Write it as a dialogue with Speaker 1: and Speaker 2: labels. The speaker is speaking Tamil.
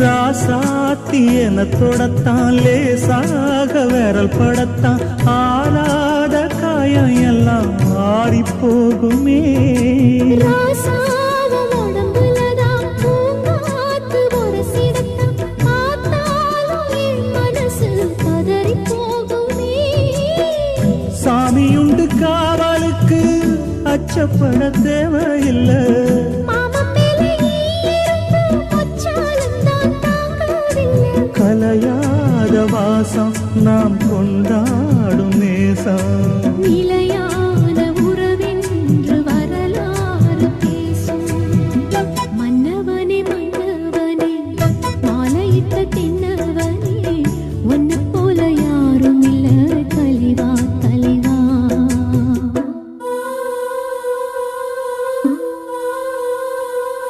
Speaker 1: ராசாத்தி என தொடத்தான் லேசாக விரல் படத்தான் ஆறாத காயம் எல்லாம் ஆறி போகுமே சாமியுண்டு காவலுக்கு அச்சப்பட தேவையில்லை கலையாத வாசம் நாம்